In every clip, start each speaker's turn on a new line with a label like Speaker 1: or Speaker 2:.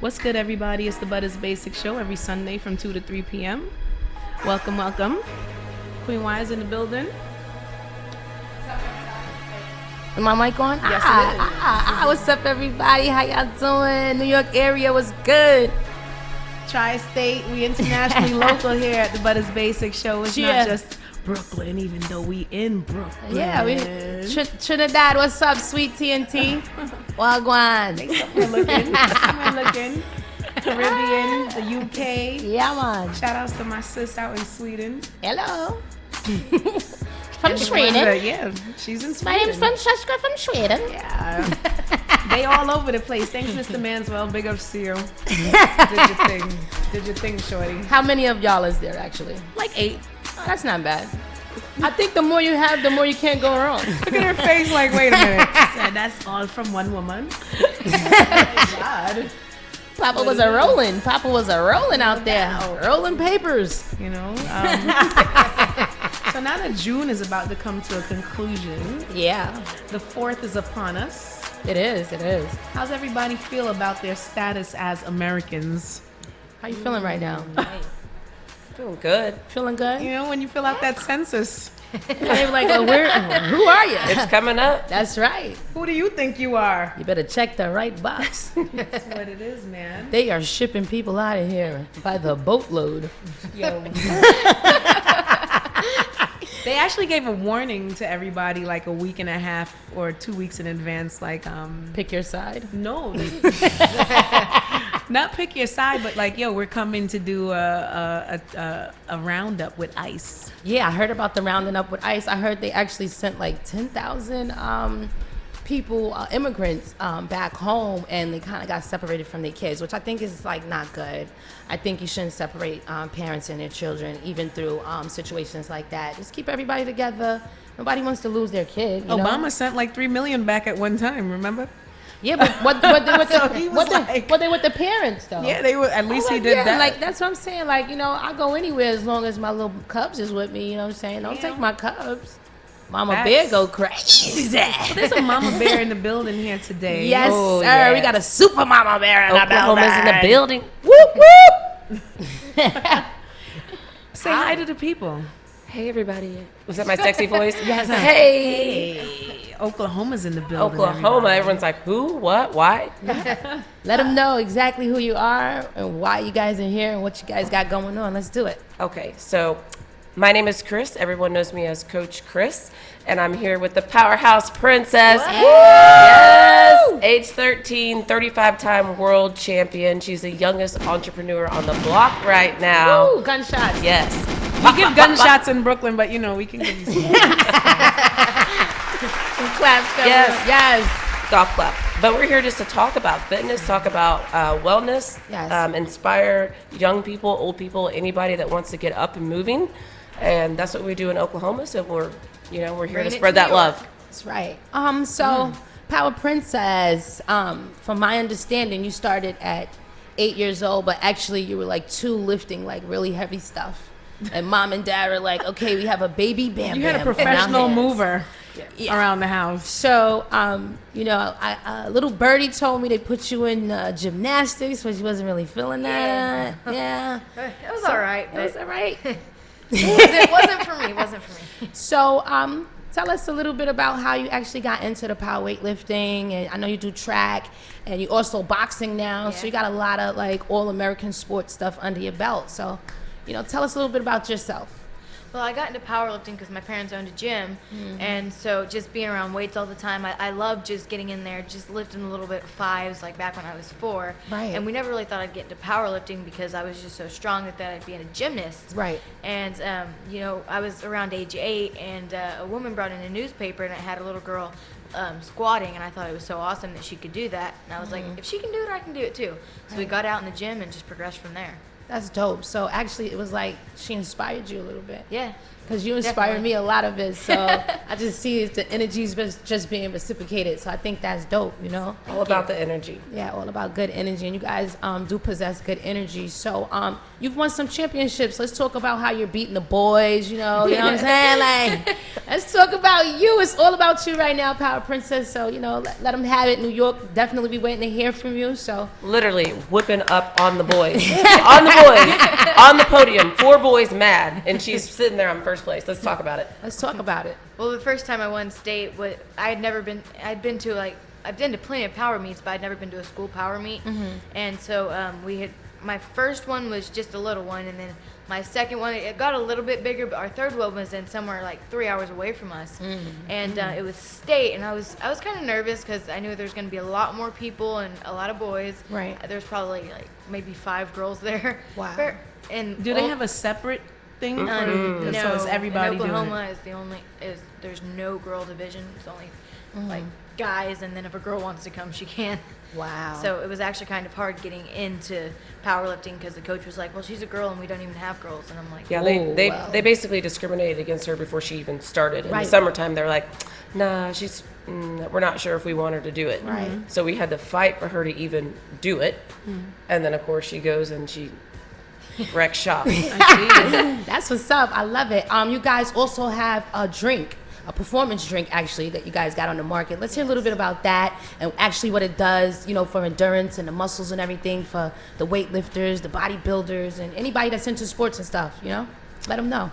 Speaker 1: What's good, everybody? It's the Butters Basic Show every Sunday from 2 to 3 p.m. Welcome, welcome. Queen Wire's in the building.
Speaker 2: Is my mic on?
Speaker 1: Yes, it is.
Speaker 2: What's up, everybody? How y'all doing? New York area was good.
Speaker 1: Tri-state, we internationally local here at the Butters Basic Show. It's not just Brooklyn, even though we in Brooklyn.
Speaker 2: Yeah, we Trinidad. What's up, sweet TNT? Wagwan.
Speaker 1: Somewhere looking. Caribbean, the UK.
Speaker 2: Yeah, man.
Speaker 1: Shout outs to my sis out in Sweden.
Speaker 2: Hello. From Sweden.
Speaker 1: Yeah, she's in Sweden.
Speaker 2: My name's Francesca from Sweden.
Speaker 1: Yeah. They all over the place. Thanks, Mr. Manswell. Big ups to you. Did your thing, shorty.
Speaker 2: How many of y'all is there, actually?
Speaker 1: Like 8.
Speaker 2: Oh, that's not bad. I think the more you have, the more you can't go wrong.
Speaker 1: Look at her face like, wait a minute. Said, that's all from one woman? Oh, God.
Speaker 2: Papa was a rolling out there. Rolling papers.
Speaker 1: You know? So now that June is about to come to a conclusion.
Speaker 2: Yeah.
Speaker 1: The 4th is upon us.
Speaker 2: It is.
Speaker 1: How's everybody feel about their status as Americans?
Speaker 2: How you feeling right now?
Speaker 3: Feeling good.
Speaker 2: Feeling good?
Speaker 1: You know, when you fill out that census.
Speaker 2: They were like, who are you?
Speaker 3: It's coming up.
Speaker 2: That's right.
Speaker 1: Who do you think you are?
Speaker 2: You better check the right box.
Speaker 1: That's what it is, man.
Speaker 2: They are shipping people out of here by the boatload.
Speaker 1: Yo. They actually gave a warning to everybody like a week and a half or 2 weeks in advance. Like,
Speaker 2: pick your side.
Speaker 1: No. Not pick your side, but like, yo, we're coming to do a roundup with ICE.
Speaker 2: Yeah, I heard about the rounding up with ICE. I heard they actually sent like 10,000 people, immigrants, back home, and they kind of got separated from their kids, which I think is like not good. I think you shouldn't separate parents and their children, even through situations like that. Just keep everybody together. Nobody wants to lose their kid.
Speaker 1: Obama sent like 3 million back at one time. Remember?
Speaker 2: Yeah, but what they with the parents though?
Speaker 1: Yeah, they were. At least he did that.
Speaker 2: Like that's what I'm saying. Like, you know, I go anywhere as long as my little cubs is with me. You know what I'm saying? Don't take my cubs. Mama Bear go crazy.
Speaker 1: There's a Mama Bear in the building here today.
Speaker 2: Yes, sir. Yes. We got a super Mama Bear in the building.
Speaker 3: Oklahoma's in the building.
Speaker 2: Whoop whoop.
Speaker 1: Say hi to the people.
Speaker 3: Hey, everybody. Was that my sexy voice?
Speaker 2: Yes.
Speaker 1: Hey. Oklahoma's in the building.
Speaker 3: Oklahoma. Everyone's like, who? What? Why?
Speaker 2: Let them know exactly who you are and why you guys are here and what you guys got going on. Let's do it.
Speaker 3: Okay, so my name is Chris. Everyone knows me as Coach Chris. And I'm here with the Powerhouse Princess.
Speaker 2: What?
Speaker 3: Yes! Age 13, 35-time world champion. She's the youngest entrepreneur on the block right now.
Speaker 2: Woo, gunshots.
Speaker 3: Yes.
Speaker 1: We give gunshots in Brooklyn, but you know, we can give you some.
Speaker 2: Some claps.
Speaker 3: Yes. Golf clap. But we're here just to talk about fitness, talk about wellness, inspire young people, old people, anybody that wants to get up and moving. And that's what we do in Oklahoma. So we're here to spread that love.
Speaker 2: That's right. So Power Princess, from my understanding, you started at 8 years old, but actually you were like 2 lifting like really heavy stuff. And mom and dad are like, okay, we have a baby Bam Bam.
Speaker 1: You had a professional mover around the house.
Speaker 2: So, you know, a little birdie told me they put you in gymnastics, but she wasn't really feeling that. Yeah.
Speaker 4: It was all right.
Speaker 2: It was all right.
Speaker 4: It wasn't for me. It wasn't for me.
Speaker 2: So, tell us a little bit about how you actually got into the power weightlifting. And I know you do track and you also boxing now. So you got a lot of like all American sports stuff under your belt. So, you know, tell us a little bit about yourself.
Speaker 4: Well, I got into powerlifting because my parents owned a gym, and so just being around weights all the time, I love just getting in there, just lifting a little bit of fives, like back when I was 4.
Speaker 2: Right.
Speaker 4: And we never really thought I'd get into powerlifting because I was just so strong that I'd be a gymnast.
Speaker 2: Right.
Speaker 4: And, you know, I was around age 8, and a woman brought in a newspaper, and it had a little girl squatting, and I thought it was so awesome that she could do that. And I was like, if she can do it, I can do it too. So we got out in the gym and just progressed from there.
Speaker 2: That's dope. So actually, it was like she inspired you a little bit.
Speaker 4: Yeah.
Speaker 2: because you inspire me a lot of it. So I just see the energy's just being reciprocated. So I think that's dope, you know?
Speaker 3: All about the energy.
Speaker 2: Yeah, all about good energy. And you guys do possess good energy. So you've won some championships. Let's talk about how you're beating the boys, you know what I'm saying? Like, let's talk about you. It's all about you right now, Power Princess. So, you know, let them have it. New York definitely be waiting to hear from you. So
Speaker 3: literally whipping up on the boys. On the boys. On the podium. 4 boys mad. And she's sitting there on first place. Let's talk about it.
Speaker 2: Let's talk about it.
Speaker 4: Well, the first time I won state, I'd been to plenty of power meets, but I'd never been to a school power meet. And so my first one was just a little one, and then my second one, it got a little bit bigger, but our third one was in somewhere like 3 hours away from us. And it was state, and I was kind of nervous because I knew there was going to be a lot more people and a lot of boys.
Speaker 2: Right.
Speaker 4: There's probably like maybe 5 girls there.
Speaker 2: Wow.
Speaker 1: And do they have a separate thing?
Speaker 4: No,
Speaker 1: so it's everybody
Speaker 4: in Oklahoma
Speaker 1: doing it.
Speaker 4: there's no girl division. It's only like guys, and then if a girl wants to come, she can.
Speaker 2: Wow.
Speaker 4: So it was actually kind of hard getting into powerlifting because the coach was like, "Well, she's a girl, and we don't even have girls." And I'm like,
Speaker 3: Yeah, they basically discriminated against her before she even started. In the
Speaker 2: Right.
Speaker 3: summertime, they're like, "Nah, we're not sure if we want her to do it."
Speaker 2: Right.
Speaker 3: So we had to fight for her to even do it. And then, of course, she goes and she wrecks shop.
Speaker 2: That's what's up. I love it. You guys also have a drink, a performance drink, actually, that you guys got on the market. Let's hear a little bit about that and actually what it does, you know, for endurance and the muscles and everything for the weightlifters, the bodybuilders, and anybody that's into sports and stuff, you know? Let them know.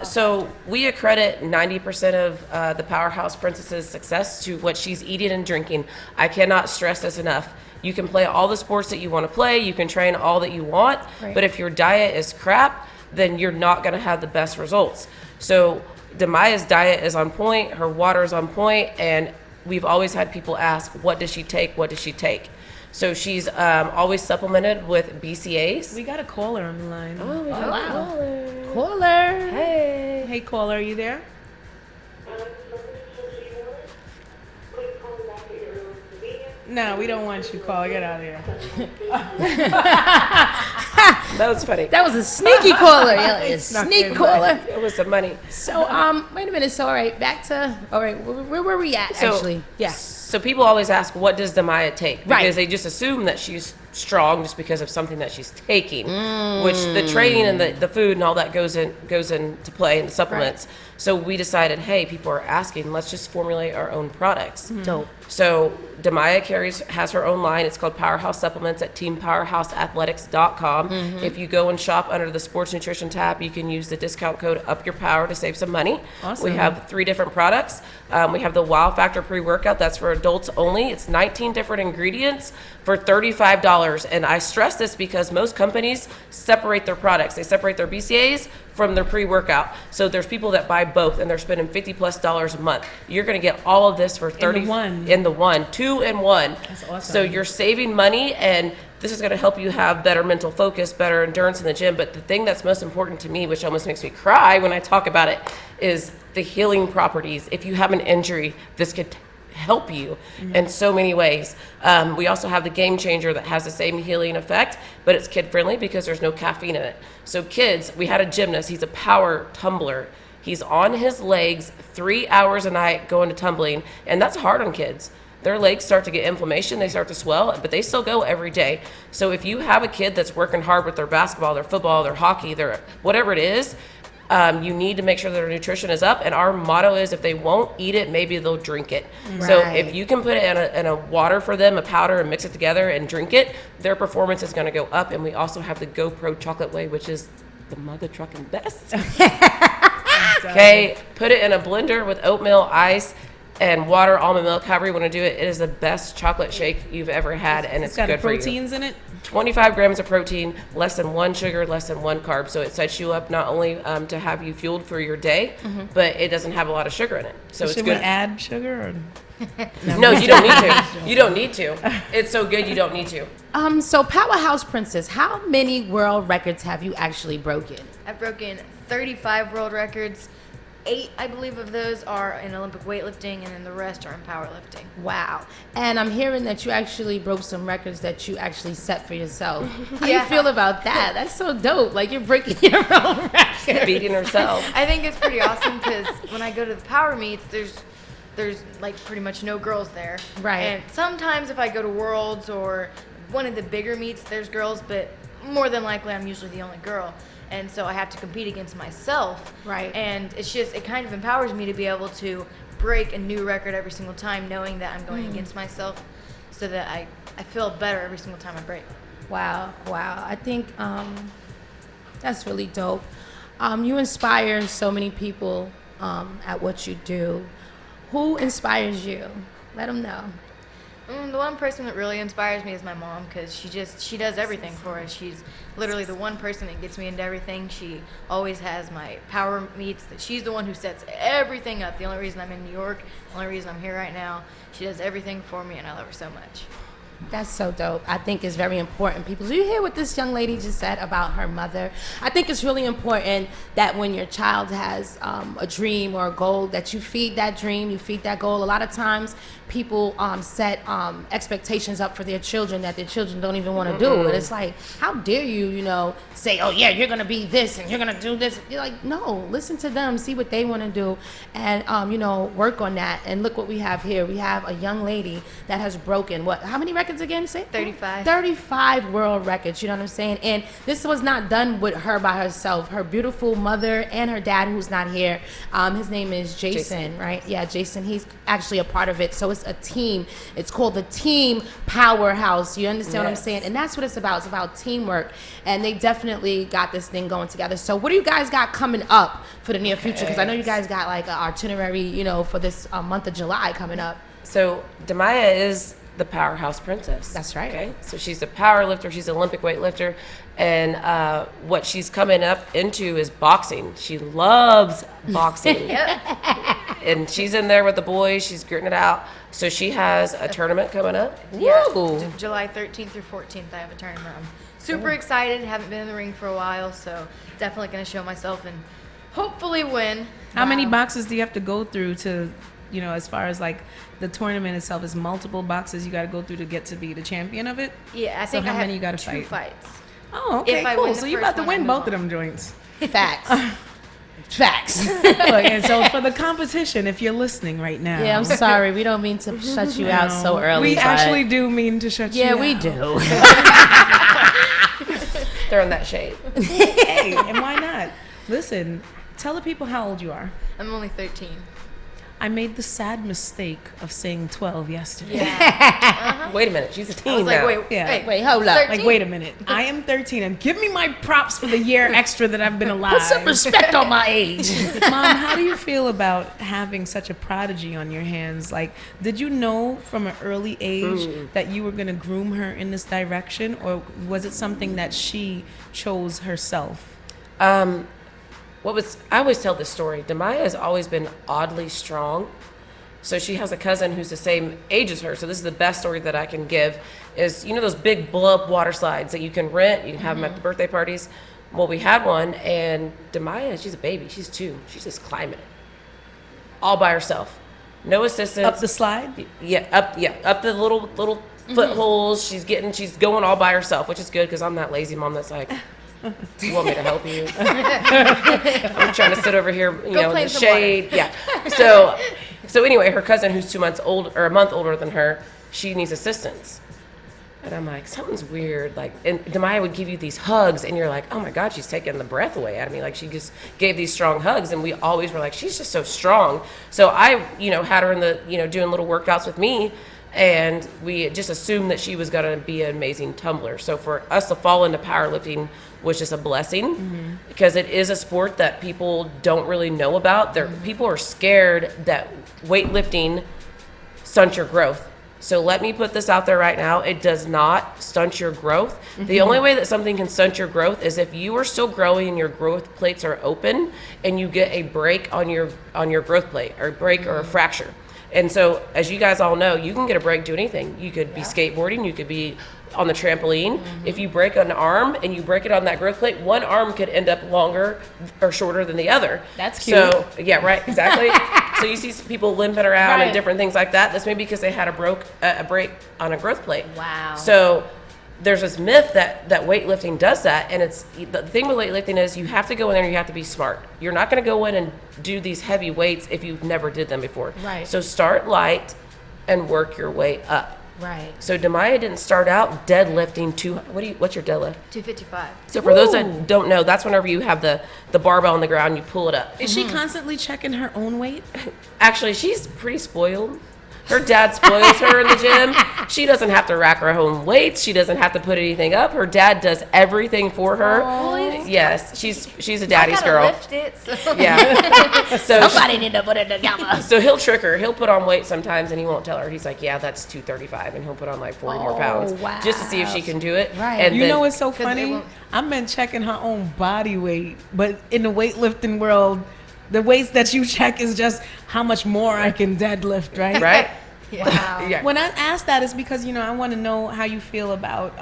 Speaker 3: So we accredit 90% of the Powerhouse Princess's success to what she's eating and drinking. I cannot stress this enough. You can play all the sports that you want to play. You can train all that you want.
Speaker 2: Right.
Speaker 3: But if your diet is crap, then you're not going to have the best results. So Demaya's diet is on point. Her water is on point. And we've always had people ask, what does she take? What does she take? So she's always supplemented with BCAAs.
Speaker 1: We got a caller on the line.
Speaker 3: Oh, we got a caller.
Speaker 2: Caller.
Speaker 3: Hey.
Speaker 1: Hey, caller, are you there? No, we don't want you, caller. Get out of here.
Speaker 3: That was funny.
Speaker 2: That was a sneaky caller. Yeah, a sneak caller.
Speaker 3: It was some money.
Speaker 2: So, wait a minute. So, all right, where were we at, actually? Yeah.
Speaker 3: So people always ask, what does Demaya take? Because
Speaker 2: Right.
Speaker 3: they just assume that she's strong just because of something that she's taking, which the training and the food and all that goes into play, and the supplements.
Speaker 2: Right.
Speaker 3: So we decided, hey, people are asking, let's just formulate our own products.
Speaker 2: Dope.
Speaker 3: So Demaya has her own line. It's called Powerhouse Supplements at teampowerhouseathletics.com. If you go and shop under the sports nutrition tab, you can use the discount code Up Your Power to save some money.
Speaker 1: Awesome.
Speaker 3: We have 3 different products. We have the Wow Factor pre-workout. That's for adults only. It's 19 different ingredients for $35. And I stress this because most companies separate their products. They separate their BCAAs from their pre-workout. So there's people that buy both and they're spending $50+ a month. You're going to get all of this for 30 in the one, 2 in 1.
Speaker 1: That's awesome.
Speaker 3: So you're saving money, and this is going to help you have better mental focus, better endurance in the gym. But the thing that's most important to me, which almost makes me cry when I talk about it, is the healing properties. If you have an injury, this could help you in so many ways. We also have the Game Changer that has the same healing effect, but it's kid friendly because there's no caffeine in it. So kids, we had a gymnast, he's a power tumbler. He's on his legs 3 hours a night going to tumbling, and that's hard on kids. Their legs start to get inflammation, they start to swell, but they still go every day. So if you have a kid that's working hard with their basketball, their football, their hockey, their whatever it is, you need to make sure that their nutrition is up. And our motto is, if they won't eat it, maybe they'll drink it.
Speaker 2: Right.
Speaker 3: So if you can put it in a water for them, a powder, and mix it together and drink it, their performance is going to go up. And we also have the GoPro Chocolate Whey, which is the mother trucking best. Okay, put it in a blender with oatmeal, ice, and water, almond milk, however you want to do it. It is the best chocolate shake you've ever had, and it's
Speaker 1: got
Speaker 3: good for you.
Speaker 1: proteins in it.
Speaker 3: 25 grams of protein, less than 1 sugar, less than 1 carb. So it sets you up not only to have you fueled for your day, but it doesn't have a lot of sugar in it. So it's
Speaker 1: Should
Speaker 3: good.
Speaker 1: we add sugar? Or?
Speaker 3: No, you don't need to. You don't need to. It's so good, you don't need to.
Speaker 2: So Powerhouse Princess, how many world records have you actually broken?
Speaker 4: I've broken 35 world records, 8, I believe, of those are in Olympic weightlifting, and then the rest are in powerlifting.
Speaker 2: Wow. And I'm hearing that you actually broke some records that you actually set for yourself. How do
Speaker 4: Yeah.
Speaker 2: you feel about that? That's so dope. Like, you're breaking your own record.
Speaker 3: Beating herself.
Speaker 4: I think it's pretty awesome because when I go to the power meets, there's like pretty much no girls there.
Speaker 2: Right.
Speaker 4: And sometimes if I go to Worlds or one of the bigger meets, there's girls, but more than likely I'm usually the only girl. And so I have to compete against myself.
Speaker 2: Right.
Speaker 4: And it kind of empowers me to be able to break a new record every single time, knowing that I'm going against myself, so that I feel better every single time I break.
Speaker 2: Wow. I think that's really dope. You inspire so many people at what you do. Who inspires you? Let them know.
Speaker 4: The one person that really inspires me is my mom, because she does everything for us. She's literally the one person that gets me into everything. She always has my power meets. She's the one who sets everything up. The only reason I'm in New York, the only reason I'm here right now, she does everything for me, and I love her so much.
Speaker 2: That's so dope. I think it's very important. People, do you hear what this young lady just said about her mother? I think it's really important that when your child has a dream or a goal, that you feed that dream, you feed that goal. A lot of times people set expectations up for their children that their children don't even want to do. And it's like, how dare you, say, oh yeah, you're going to be this and you're going to do this. You're like, no, listen to them, see what they want to do, and, work on that. And look what we have here. We have a young lady that has broken, how many records again? Say
Speaker 4: 35.
Speaker 2: 35 world records, you know what I'm saying? And this was not done with her by herself. Her beautiful mother and her dad, who's not here. His name is Jason, right? Yeah, Jason. He's actually a part of it. So it's a team. It's called the Team Powerhouse. You understand what I'm saying? And that's what it's about. It's about teamwork. And they definitely got this thing going together. So what do you guys got coming up for the near future? Because I know you guys got like an itinerary, for this month of July coming up.
Speaker 3: So Demaya is the Powerhouse Princess.
Speaker 2: That's right.
Speaker 3: Okay, so she's a power lifter. She's an Olympic weightlifter, and what she's coming up into is boxing. She loves boxing. And she's in there with the boys. She's gritting it out. So she has a tournament coming up.
Speaker 4: Yeah,
Speaker 2: Woo.
Speaker 4: July 13th through 14th, I have a tournament. I'm super excited. Haven't been in the ring for a while, so definitely going to show myself and hopefully win.
Speaker 1: How many boxes do you have to go through to, as far as like the tournament itself is multiple boxes you got to go through to get to be the champion of it?
Speaker 4: Yeah, I think
Speaker 1: how
Speaker 4: I have
Speaker 1: many you got to
Speaker 4: 2
Speaker 1: fight?
Speaker 4: fights.
Speaker 1: Oh, okay,
Speaker 4: If I
Speaker 1: cool.
Speaker 4: win the
Speaker 1: So you
Speaker 4: first
Speaker 1: about to
Speaker 4: one, I
Speaker 1: win
Speaker 4: move
Speaker 1: both of
Speaker 4: on.
Speaker 1: them joints.
Speaker 2: Facts. Facts.
Speaker 1: Look, and so for the competition, if you're listening right now.
Speaker 2: Yeah, I'm sorry. We don't mean to shut you out so early.
Speaker 1: We
Speaker 2: but
Speaker 1: actually do mean to shut you out.
Speaker 2: Yeah, we do.
Speaker 3: Throwing that shade.
Speaker 1: Hey, and why not? Listen, tell the people how old you are.
Speaker 4: I'm only 13.
Speaker 1: I made the sad mistake of saying 12 yesterday.
Speaker 4: Yeah.
Speaker 3: Wait a minute, she's a teen
Speaker 4: I was like,
Speaker 3: now.
Speaker 4: wait,
Speaker 1: Yeah.
Speaker 4: hey,
Speaker 2: Wait, hold up.
Speaker 4: 13.
Speaker 1: Like, wait a minute. I am 13, and give me my props for the year extra that I've been alive.
Speaker 2: Put some respect on my age.
Speaker 1: Mom, how do you feel about having such a prodigy on your hands? Like, did you know from an early age that you were going to groom her in this direction, or was it something that she chose herself?
Speaker 3: I always tell this story. Demaya has always been oddly strong. So she has a cousin who's the same age as her. So this is the best story that I can give is, those big blow-up water slides that you can rent, you can have them at the birthday parties. Well, we had one, and Demaya, she's a baby. She's 2. She's just climbing it all by herself. No assistance.
Speaker 1: Up the slide?
Speaker 3: Up the little footholds. She's going all by herself, which is good because I'm that lazy mom that's like, you want me to help you? I'm trying to sit over here, in the shade. Yeah. So anyway, her cousin, who's 2 months old or a month older than her, she needs assistance. And I'm like, something's weird. Like, and Demaya would give you these hugs, and you're like, oh my God, she's taking the breath away out of me. Like, she just gave these strong hugs, and we always were like, she's just so strong. So I, had her in the, doing little workouts with me. And we just assumed that she was going to be an amazing tumbler. So for us to fall into powerlifting was just a blessing because it is a sport that people don't really know about. People are scared that weightlifting stunts your growth. So let me put this out there right now. It does not stunt your growth. The only way that something can stunt your growth is if you are still growing and your growth plates are open and you get a break on your growth plate or a break or a fracture. And so, as you guys all know, you can get a break, do anything. You could be skateboarding, you could be on the trampoline. If you break an arm and you break it on that growth plate, one arm could end up longer or shorter than the other.
Speaker 1: That's cute.
Speaker 3: So, yeah, right, exactly. So you see some people limping around and different things like that. That's maybe because they had a break on a growth plate.
Speaker 4: Wow.
Speaker 3: So there's this myth that weightlifting does that, and it's the thing with weightlifting is you have to go in there and you have to be smart. You're not going to go in and do these heavy weights if you've never did them before.
Speaker 2: Right.
Speaker 3: So start light and work your way up.
Speaker 2: Right.
Speaker 3: So Demaya didn't start out deadlifting what's your deadlift?
Speaker 4: 255.
Speaker 3: So for those that don't know, that's whenever you have the barbell on the ground, you pull it up.
Speaker 1: Is she constantly checking her own weight?
Speaker 3: Actually, she's pretty spoiled. Her dad spoils her in the gym. She doesn't have to rack her own weights. She doesn't have to put anything up. Her dad does everything for her. Yes, she's a daddy's girl.
Speaker 4: Lift it, so.
Speaker 3: Yeah. So
Speaker 2: Somebody need to put it together.
Speaker 3: So he'll trick her. He'll put on weight sometimes, and he won't tell her. He's like, "Yeah, that's 235," and he'll put on like 40 more pounds just to see if she can do it.
Speaker 2: Right.
Speaker 3: And
Speaker 1: You
Speaker 3: then,
Speaker 1: know what's so funny? I've been checking her own body weight, but in the weightlifting world, the weights that you check is just how much more I can deadlift, right?
Speaker 3: right?
Speaker 4: Wow.
Speaker 3: Yeah.
Speaker 1: When I ask that, it's because I want to know how you feel about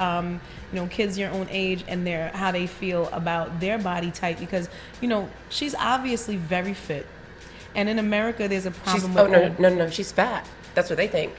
Speaker 1: kids your own age and how they feel about their body type, because she's obviously very fit, and in America there's a problem with
Speaker 3: No, she's fat. That's what they think.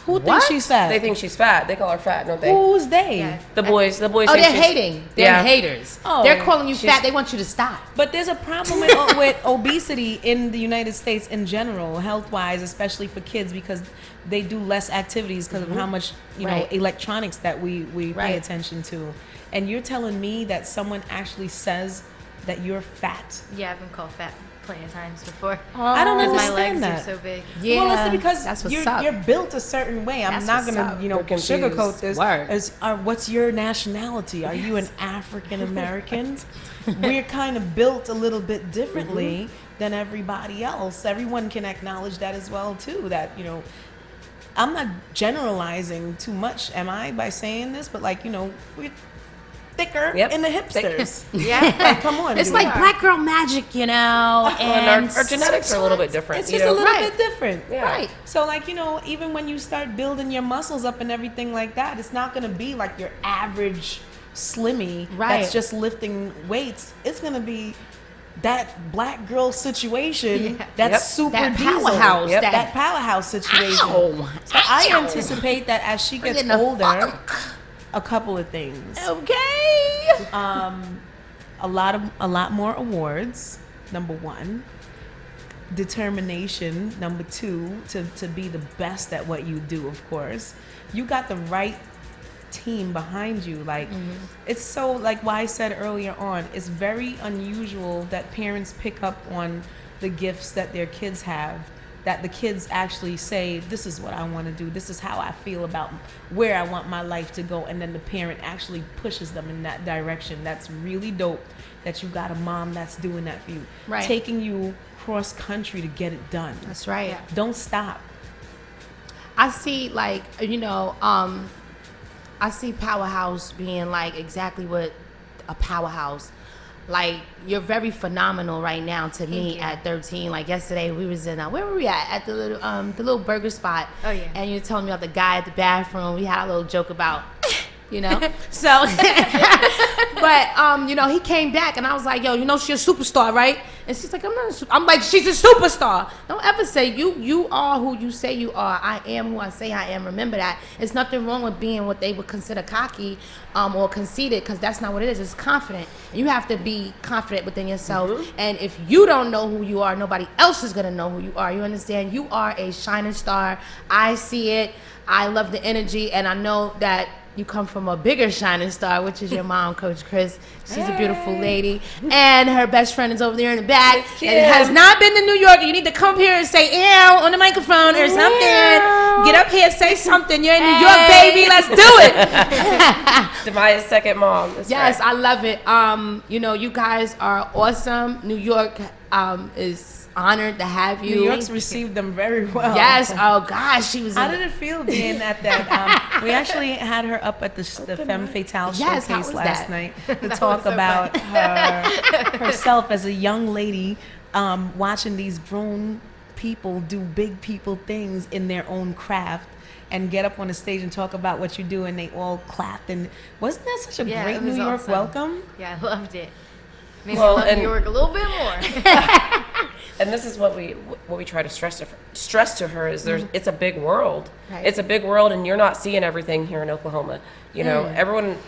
Speaker 1: Who thinks she's fat?
Speaker 3: They think she's fat. They call her fat, don't they?
Speaker 1: Who's they?
Speaker 4: Yeah.
Speaker 3: The boys.
Speaker 2: Oh,
Speaker 3: think
Speaker 2: they're
Speaker 3: she's-
Speaker 2: hating. They're haters.
Speaker 1: Oh.
Speaker 2: They're calling you fat. They want you to stop.
Speaker 1: But there's a problem with obesity in the United States in general, health-wise, especially for kids, because they do less activities because of how much
Speaker 2: Right.
Speaker 1: electronics that we pay
Speaker 2: Right.
Speaker 1: attention to. And you're telling me that someone actually says that you're fat?
Speaker 4: Yeah, I've been called fat plenty of times before.
Speaker 1: I don't
Speaker 4: Because my
Speaker 1: understand
Speaker 4: legs
Speaker 1: that.
Speaker 4: are so big.
Speaker 2: Yeah,
Speaker 1: Well, it's because
Speaker 2: that's what's
Speaker 1: you're,
Speaker 2: up.
Speaker 1: you're built a certain way. I'm
Speaker 2: That's
Speaker 1: not
Speaker 2: what's
Speaker 1: gonna,
Speaker 2: up.
Speaker 3: We're confused.
Speaker 1: sugarcoat this.
Speaker 2: Word.
Speaker 1: What's your nationality? Are you an African American? We're kind of built a little bit differently than everybody else. Everyone can acknowledge that as well too. That I'm not generalizing too much, am I, by saying this? But we're thicker in the hipsters.
Speaker 4: Yeah.
Speaker 1: Like, come on,
Speaker 2: It's
Speaker 1: dude.
Speaker 2: like black girl magic, and
Speaker 3: And our genetics are a little bit different.
Speaker 1: It's just a little
Speaker 2: Right.
Speaker 1: bit different.
Speaker 3: Yeah.
Speaker 2: Right.
Speaker 1: So even when you start building your muscles up and everything like that, it's not gonna be like your average slimmy
Speaker 2: Right.
Speaker 1: that's just lifting weights. It's gonna be that black girl situation that's
Speaker 3: Yep.
Speaker 1: super
Speaker 2: That
Speaker 1: diesel.
Speaker 2: powerhouse,
Speaker 3: Yep.
Speaker 1: That powerhouse situation.
Speaker 2: Ow.
Speaker 1: So I
Speaker 2: Ow.
Speaker 1: anticipate that as she gets
Speaker 2: Bring in the
Speaker 1: older,
Speaker 2: funk.
Speaker 1: a couple of things.
Speaker 2: Okay.
Speaker 1: A lot more awards, number one. Determination, number two, to be the best at what you do, of course. You got the right team behind you. It's so, like why I said earlier on, it's very unusual that parents pick up on the gifts that their kids have, that the kids actually say, this is what I want to do, this is how I feel about where I want my life to go, and then the parent actually pushes them in that direction. That's really dope that you got a mom that's doing that for you.
Speaker 2: Right.
Speaker 1: Taking you cross country to get it done.
Speaker 2: That's right.
Speaker 1: Don't stop.
Speaker 2: I see, I see Powerhouse being exactly what a powerhouse. You're very phenomenal right now to me
Speaker 4: you.
Speaker 2: at 13. Yesterday we was in where were we at the little burger spot.
Speaker 4: Oh, yeah.
Speaker 2: And you told me about the guy at the bathroom. We had a little joke about so but he came back and I was like, yo, she's a superstar, right? And she's like, I'm like, she's a superstar. Don't ever say you are who you say you are. I am who I say I am. Remember that. It's nothing wrong with being what they would consider cocky or conceited, because that's not what it is. It's confident. And you have to be confident within yourself. And if you don't know who you are, nobody else is gonna know who you are. You understand? You are a shining star. I see it. I love the energy, and I know that you come from a bigger shining star, which is your mom, Coach Chris. She's a beautiful lady. And her best friend is over there in the back. And has not been to New York. You need to come here and say, ew, on the microphone or something. Get up here, say something. You're in New York, baby. Let's do it.
Speaker 3: Demaya's second mom. That's
Speaker 2: Yes,
Speaker 3: right.
Speaker 2: I love it. You guys are awesome. New York is honored to have you.
Speaker 1: New York's received them very well.
Speaker 2: Yes. Oh gosh, she was.
Speaker 1: How did it feel being at that? We actually had her up at the Femme Fatale
Speaker 2: Yes, how
Speaker 1: showcase
Speaker 2: was
Speaker 1: last
Speaker 2: that?
Speaker 1: night to talk about herself as a young lady, watching these grown people do big people things in their own craft and get up on the stage and talk about what you do, and they all clapped. And wasn't that such a great New York welcome?
Speaker 4: Yeah, I loved it. Made me love New York a little bit more.
Speaker 3: And this is what we try to stress to her is it's a big world. Right. It's a big world, and you're not seeing everything here in Oklahoma. You know,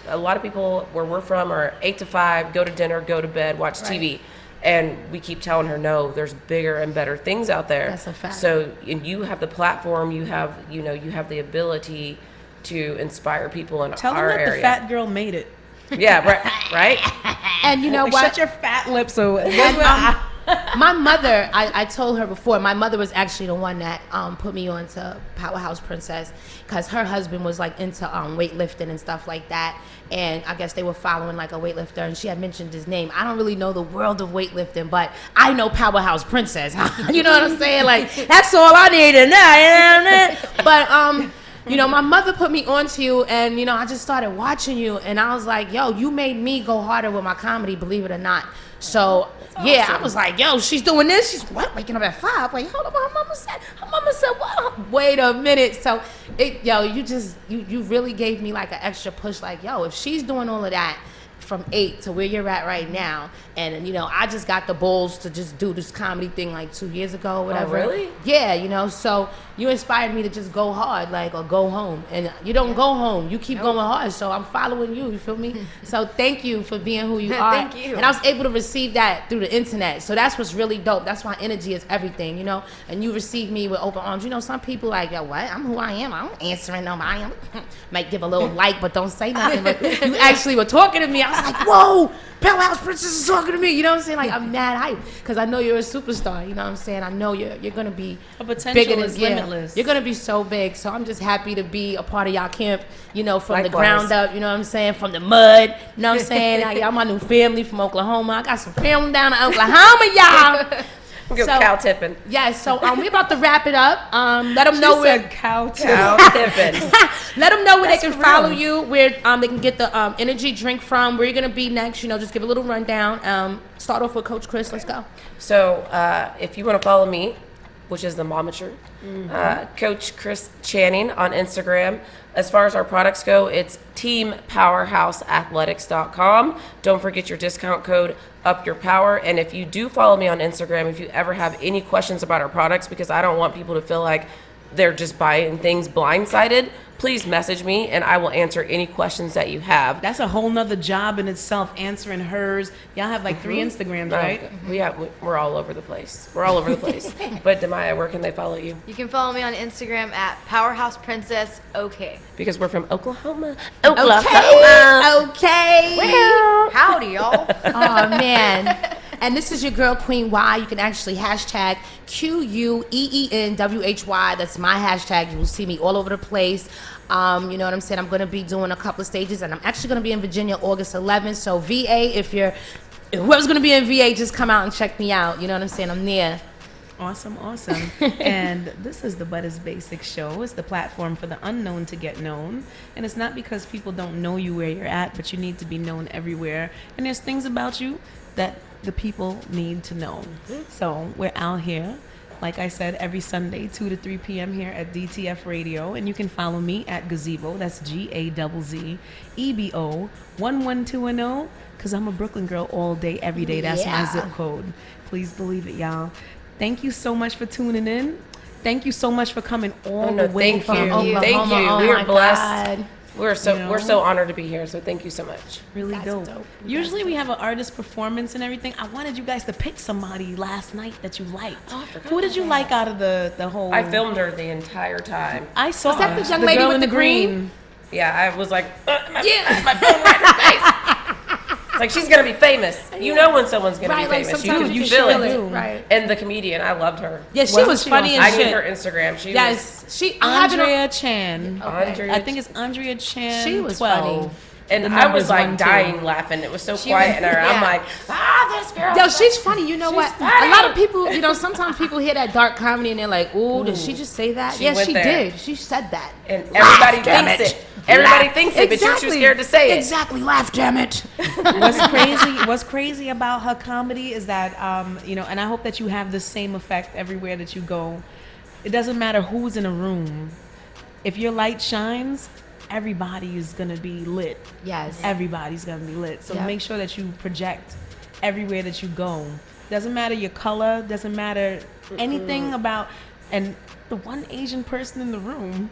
Speaker 3: a lot of people where we're from are 8 to 5, go to dinner, go to bed, watch TV. And we keep telling her, no, there's bigger and better things out there.
Speaker 2: That's a fact.
Speaker 3: So, and you have the platform, you have the ability to inspire people in
Speaker 1: Tell
Speaker 3: our
Speaker 1: them that
Speaker 3: area.
Speaker 1: the fat girl made it.
Speaker 3: Yeah, right.
Speaker 2: And you know what?
Speaker 1: Shut your fat lips.
Speaker 2: My mother, I told her before, my mother was actually the one that put me on to Powerhouse Princess, because her husband was like into weightlifting and stuff like that. And I guess they were following like a weightlifter, and she had mentioned his name. I don't really know the world of weightlifting, but I know Powerhouse Princess. You know what I'm saying? Like, that's all I need to know. You know what I mean? But you know, my mother put me onto you, and you know, I just started watching you, and I was like, yo, you made me go harder with my comedy, believe it or not. So yeah, I was like, yo, she's doing this. She's waking up at 5. Like, hold on, her mama said what? Wait a minute. So you really gave me like an extra push. Like, yo, if she's doing all of that from 8 to where you're at right now, and you know, I just got the balls to just do this comedy thing like 2 years ago or whatever.
Speaker 3: Oh, really?
Speaker 2: Yeah, you know, so you inspired me to just go hard, like, or go home. And you don't go home, you keep going hard. So I'm following you feel me? So thank you for being who you are.
Speaker 4: Thank you.
Speaker 2: And I was able to receive that through the internet. So that's what's really dope. That's why energy is everything, you know? And you received me with open arms. You know, some people like, yo, what? I'm who I am. I don't answering nobody. Might give a little like, but don't say nothing. But you actually were talking to me. I was like, whoa, Powerhouse Princess is talking to me. You know what I'm saying? Like, I'm mad hype because I know you're a superstar. You know what I'm saying? I know you're going to be
Speaker 1: potential is limitless.
Speaker 2: You're going to be so big. So I'm just happy to be a part of y'all camp, you know, from
Speaker 3: Likewise.
Speaker 2: the ground up, you know what I'm saying? From the mud, you know what I'm saying? Y'all my new family from Oklahoma. I got some family down in Oklahoma, y'all.
Speaker 3: Go cow tipping.
Speaker 2: Yeah, so we're about to wrap it up. Let them know where
Speaker 1: cow tipping.
Speaker 2: Let them know where they can follow you, where they can get the energy drink from, where you're gonna be next. You know, just give a little rundown. Start off with Coach Chris. Let's go.
Speaker 3: So if you want to follow me, which is the momager, Coach Chris Channing on Instagram. As far as our products go, it's teampowerhouseathletics.com. Don't forget your discount code, Up Your Power. And if you do follow me on Instagram, if you ever have any questions about our products, because I don't want people to feel like they're just buying things blindsided, please message me and I will answer any questions that you have.
Speaker 1: That's a whole nother job in itself, answering hers. Y'all have like 3 Instagrams, right?
Speaker 3: We're all over the place. We're all over the place. But Demaya, where can they follow you?
Speaker 4: You can follow me on Instagram at Powerhouse Princess OK.
Speaker 3: Because we're from Oklahoma.
Speaker 2: Okay.
Speaker 4: Well, howdy, y'all.
Speaker 2: Oh, man. And this is your girl, Queen Y. You can actually hashtag QUEENWHY. That's my hashtag. You will see me all over the place. You know what I'm saying? I'm going to be doing a couple of stages, and I'm actually going to be in Virginia August 11th. So VA, whoever's going to be in VA, just come out and check me out. You know what I'm saying? I'm there.
Speaker 1: Awesome. And this is the But It's Basic show. It's the platform for the unknown to get known. And it's not because people don't know you where you're at, but you need to be known everywhere. And there's things about you that the people need to know. So we're out here, like I said, every Sunday, 2 to 3 p.m. here at DTF Radio. And you can follow me at Gazebo. That's GAZZEBO 11210, because I'm a Brooklyn girl all day, every day. That's my zip code. Please believe it, y'all. Thank you so much for tuning in. Thank you so much for coming all the way from Oklahoma.
Speaker 3: Thank you.
Speaker 2: Oh,
Speaker 3: We are blessed.
Speaker 2: God.
Speaker 3: We're so honored to be here. So thank you so much.
Speaker 1: Really dope. Usually we have an artist performance and everything. I wanted you guys to pick somebody last night that you liked. Who did you like out of the whole?
Speaker 3: I filmed her the entire time.
Speaker 1: I saw.
Speaker 2: Was that the young lady
Speaker 1: girl
Speaker 2: with
Speaker 1: in
Speaker 2: the green?
Speaker 3: Yeah, I was like, my phone right in her face. It's like, she's gonna be famous. You know when someone's gonna be
Speaker 2: Like
Speaker 3: famous.
Speaker 2: sometimes
Speaker 3: You
Speaker 2: you
Speaker 3: feel
Speaker 2: feel
Speaker 3: it.
Speaker 2: it. Right.
Speaker 3: And the comedian, I loved her.
Speaker 2: Yeah, she was funny as
Speaker 3: I
Speaker 2: shit.
Speaker 3: need her Instagram.
Speaker 1: Andrea Chan.
Speaker 3: Andrea.
Speaker 1: I think it's Andrea Chan.
Speaker 2: She was
Speaker 1: 12.
Speaker 2: funny.
Speaker 3: And
Speaker 1: The
Speaker 3: I was
Speaker 1: numbers
Speaker 3: like
Speaker 1: 1, 2.
Speaker 3: dying laughing. It was so quiet in her. I'm like, this girl.
Speaker 2: Yo, she's funny. You know what?
Speaker 3: funny.
Speaker 2: A lot of people, you know, sometimes people hear that dark comedy and they're like, ooh, did she just say that?
Speaker 3: She
Speaker 2: Yes,
Speaker 3: went
Speaker 2: she
Speaker 3: there.
Speaker 2: did. She said that.
Speaker 3: And everybody
Speaker 2: Damn
Speaker 3: thinks
Speaker 2: it.
Speaker 3: it. Everybody thinks it, but you're too scared to say it.
Speaker 2: Exactly. Laugh, damn it.
Speaker 1: What's crazy about her comedy is that, and I hope that you have the same effect everywhere that you go. It doesn't matter who's in a room. If your light shines, everybody is going to be lit.
Speaker 2: Yes.
Speaker 1: Everybody's going to be lit. So make sure that you project everywhere that you go. Doesn't matter your color, doesn't matter anything about, and the one Asian person in the room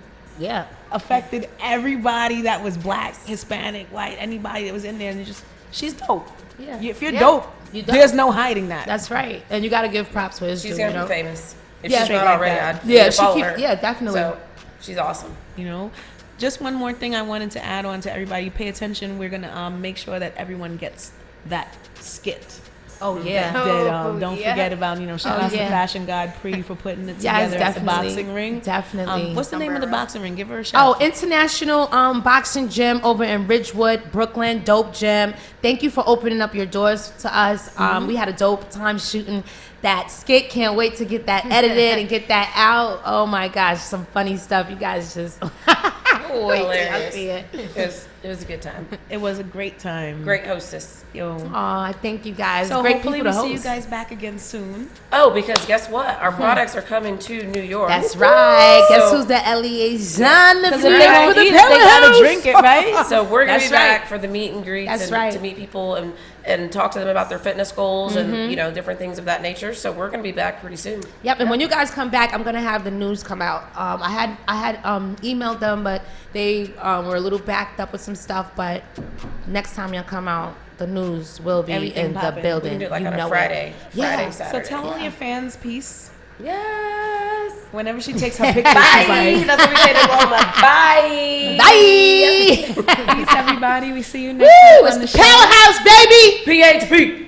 Speaker 1: affected everybody that was black, Hispanic, white, anybody that was in there, and she's dope.
Speaker 2: Yeah.
Speaker 1: If you're dope, there's no hiding that.
Speaker 2: That's right. And you got to give props where it's due.
Speaker 3: She's going to be famous. If
Speaker 2: Yeah,
Speaker 3: she's not
Speaker 2: like
Speaker 3: already,
Speaker 2: that.
Speaker 3: I'd follow her.
Speaker 2: Yeah, definitely.
Speaker 3: So she's awesome.
Speaker 1: Just one more thing I wanted to add on to everybody. Pay attention. We're gonna make sure that everyone gets that skit.
Speaker 2: Oh yeah.
Speaker 1: Don't forget about shout out to Fashion God Pre for putting it together at the boxing ring.
Speaker 2: Definitely.
Speaker 1: What's the name of the boxing ring? Give her a shout.
Speaker 2: Oh, International Boxing Gym over in Ridgewood, Brooklyn. Dope gym. Thank you for opening up your doors to us. We had a dope time shooting that skit. Can't wait to get that edited and get that out. Oh my gosh, some funny stuff. You guys just wait till I see it.
Speaker 3: It was a good time.
Speaker 1: It was a great time.
Speaker 3: Great hostess.
Speaker 2: Aw, thank you guys.
Speaker 1: So
Speaker 2: great
Speaker 1: hopefully
Speaker 2: people to
Speaker 1: we'll see
Speaker 2: host.
Speaker 1: you guys back again soon.
Speaker 3: Oh, because guess what? Our products are coming to New York.
Speaker 2: That's right. Guess who's the liaison?
Speaker 1: Because if they don't eat it, they gotta drink it, right?
Speaker 3: So we're gonna be back for the meet and greets
Speaker 2: That's
Speaker 3: and
Speaker 2: right.
Speaker 3: to meet people and talk to them about their fitness goals and different things of that nature. So we're gonna be back pretty soon.
Speaker 2: Yep, and when you guys come back, I'm gonna have the news come out. I had emailed them, but they were a little backed up with some stuff. But next time y'all come out, the news will be in the building.
Speaker 3: We can do it like on a Friday, Saturday.
Speaker 1: So tell all your fans peace.
Speaker 3: Yes.
Speaker 1: Whenever she takes her pictures,
Speaker 3: Bye.
Speaker 1: she's like,
Speaker 3: That's what we say to Roma. Bye.
Speaker 2: Bye.
Speaker 1: peace, everybody. We see you next
Speaker 2: Woo!
Speaker 1: week
Speaker 2: It's
Speaker 1: on
Speaker 2: the
Speaker 1: the show.
Speaker 2: Powerhouse, baby.
Speaker 3: PHP.